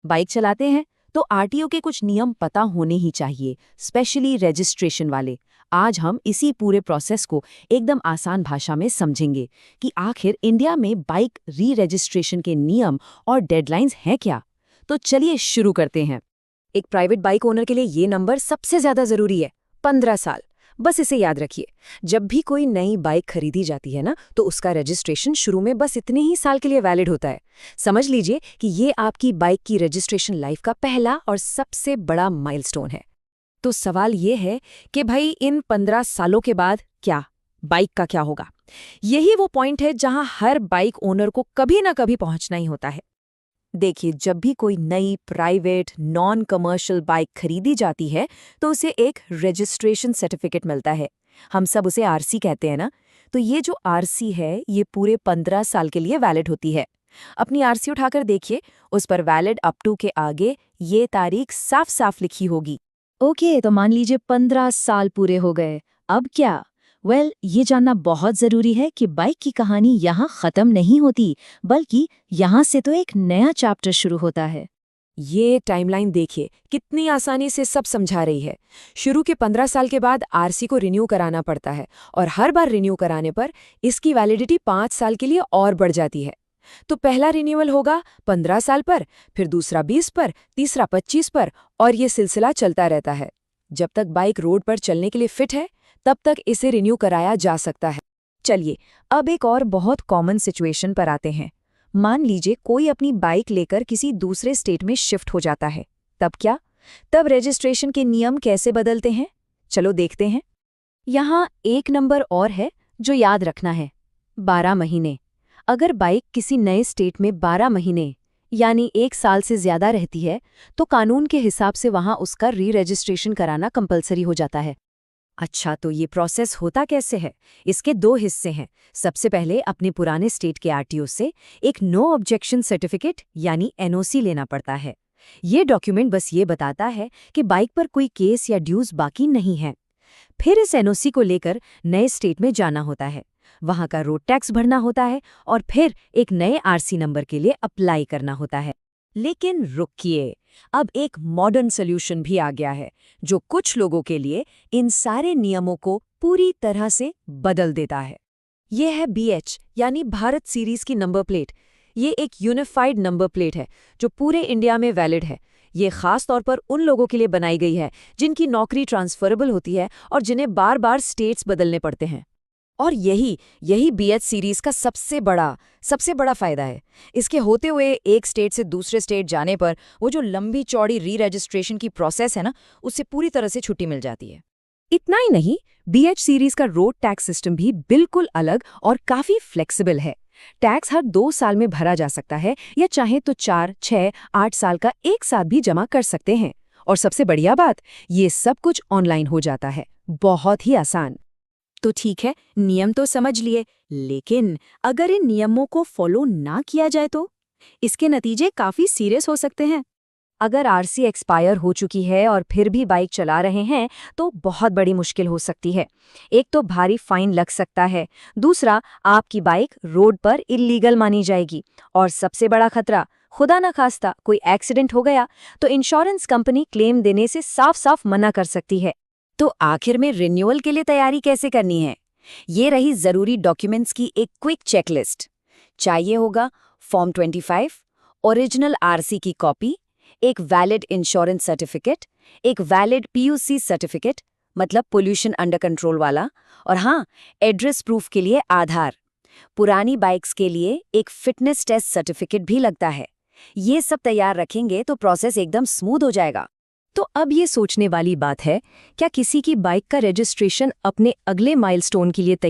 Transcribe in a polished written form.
Bike चलाते हैं तो आरटीओ के कुछ नियम पता होने ही चाहिए, स्पेशली रजिस्ट्रेशन वाले। आज हम इसी पूरे प्रोसेस को एकदम आसान भाषा में समझेंगे कि आखिर इंडिया में बाइक री रजिस्ट्रेशन के नियम और डेडलाइंस हैं क्या। तो चलिए शुरू करते हैं। एक प्राइवेट बाइक ओनर के लिए ये नंबर सबसे ज्यादा जरूरी है, 15 साल। बस इसे याद रखिए। जब भी कोई नई बाइक खरीदी जाती है ना, तो उसका रजिस्ट्रेशन शुरू में बस इतने ही साल के लिए वैलिड होता है। समझ लीजिए कि ये आपकी बाइक की रजिस्ट्रेशन लाइफ का पहला और सबसे बड़ा माइलस्टोन है। तो सवाल ये है कि भाई इन 15 सालों के बाद क्या, बाइक का क्या होगा? यही वो पॉइंट है जहां हर बाइक ओनर को कभी ना कभी पहुंचना ही होता है। देखिए, जब भी कोई नई प्राइवेट नॉन कमर्शियल बाइक खरीदी जाती है तो उसे एक रजिस्ट्रेशन सर्टिफिकेट मिलता है। हम सब उसे आरसी कहते हैं ना। तो ये जो आरसी है, ये पूरे 15 साल के लिए वैलिड होती है। अपनी आरसी उठाकर देखिए, उस पर वैलिड अप टू के आगे ये तारीख साफ साफ लिखी होगी। ओके, तो मान लीजिए 15 साल पूरे हो गए, अब क्या? ये जानना बहुत जरूरी है कि बाइक की कहानी यहाँ खत्म नहीं होती, बल्कि यहाँ से तो एक नया चैप्टर शुरू होता है। ये टाइमलाइन देखिए, कितनी आसानी से सब समझा रही है। शुरू के 15 साल के बाद आरसी को रिन्यू कराना पड़ता है, और हर बार रिन्यू कराने पर इसकी वैलिडिटी 5 साल के लिए और बढ़ जाती है। तो पहला रिन्यूअल होगा 15 साल पर, फिर दूसरा 20 पर, तीसरा 25 पर, और ये सिलसिला चलता रहता है। जब तक बाइक रोड पर चलने के लिए फिट है, तब तक इसे रिन्यू कराया जा सकता है। चलिए, अब एक और बहुत कॉमन सिचुएशन पर आते हैं। मान लीजिए कोई अपनी बाइक लेकर किसी दूसरे स्टेट में शिफ्ट हो जाता है। तब क्या? तब रजिस्ट्रेशन के नियम कैसे बदलते हैं? चलो देखते हैं। यहाँ एक नंबर और है जो याद रखना है, 12 महीने। अगर बाइक किसी नए स्टेट में 12 महीने यानी 1 साल से ज्यादा रहती है, तो कानून के हिसाब से वहां उसका री रजिस्ट्रेशन कराना कंपलसरी हो जाता है। अच्छा, तो ये प्रोसेस होता कैसे है? इसके 2 हिस्से हैं। सबसे पहले अपने पुराने स्टेट के आरटीओ से एक नो ऑब्जेक्शन सर्टिफिकेट यानी एनओसी लेना पड़ता है। ये डॉक्यूमेंट बस ये बताता है कि बाइक पर कोई केस या ड्यूज बाकी नहीं है। फिर इस एनओसी को लेकर नए स्टेट में जाना होता है, वहां का रोड टैक्स भरना होता है, और फिर एक नए आरसी नंबर के लिए अप्लाई करना होता है। लेकिन रुकिए, अब एक मॉडर्न सॉल्यूशन भी आ गया है जो कुछ लोगों के लिए इन सारे नियमों को पूरी तरह से बदल देता है। ये है BH यानी भारत सीरीज की नंबर प्लेट। ये एक यूनिफाइड नंबर प्लेट है जो पूरे इंडिया में वैलिड है। ये खास तौर पर उन लोगों के लिए बनाई गई है जिनकी नौकरी ट्रांसफरेबल होती है और जिन्हें बार बार स्टेट्स बदलने पड़ते हैं। और यही BH सीरीज का सबसे बड़ा फायदा है। इसके होते हुए एक स्टेट से दूसरे स्टेट जाने पर वो जो लंबी चौड़ी री रजिस्ट्रेशन की प्रोसेस है ना, उससे पूरी तरह से छुट्टी मिल जाती है। इतना ही नहीं, BH सीरीज का रोड टैक्स सिस्टम भी बिल्कुल अलग और काफी फ्लेक्सिबल है। टैक्स हर 2 साल में भरा जा सकता है, या चाहे तो 4, 6, 8 साल का एक साथ भी जमा कर सकते हैं। और सबसे बढ़िया बात, ये सब कुछ ऑनलाइन हो जाता है, बहुत ही आसान। तो ठीक है, नियम तो समझ लिए, लेकिन अगर इन नियमों को फॉलो ना किया जाए तो इसके नतीजे काफी सीरियस हो सकते हैं। अगर आरसी एक्सपायर हो चुकी है और फिर भी बाइक चला रहे हैं, तो बहुत बड़ी मुश्किल हो सकती है। एक तो भारी फाइन लग सकता है, दूसरा आपकी बाइक रोड पर इल्लीगल मानी जाएगी, और सबसे बड़ा खतरा, खुदा न खास्ता कोई एक्सीडेंट हो गया तो इंश्योरेंस कंपनी क्लेम देने से साफ साफ मना कर सकती है। तो आखिर में रिन्यूअल के लिए तैयारी कैसे करनी है? ये रही जरूरी डॉक्यूमेंट्स की एक क्विक चेकलिस्ट। चाहिए होगा फॉर्म 25, ओरिजिनल आरसी की कॉपी, एक वैलिड इंश्योरेंस सर्टिफिकेट, एक वैलिड PUC सर्टिफिकेट मतलब पोल्यूशन अंडर कंट्रोल वाला, और हाँ, एड्रेस प्रूफ के लिए आधार। पुरानी बाइक्स के लिए एक फिटनेस टेस्ट सर्टिफिकेट भी लगता है। ये सब तैयार रखेंगे तो प्रोसेस एकदम स्मूथ हो जाएगा। तो अब ये सोचने वाली बात है, क्या किसी की बाइक का रजिस्ट्रेशन अपने अगले माइलस्टोन के लिए तैयार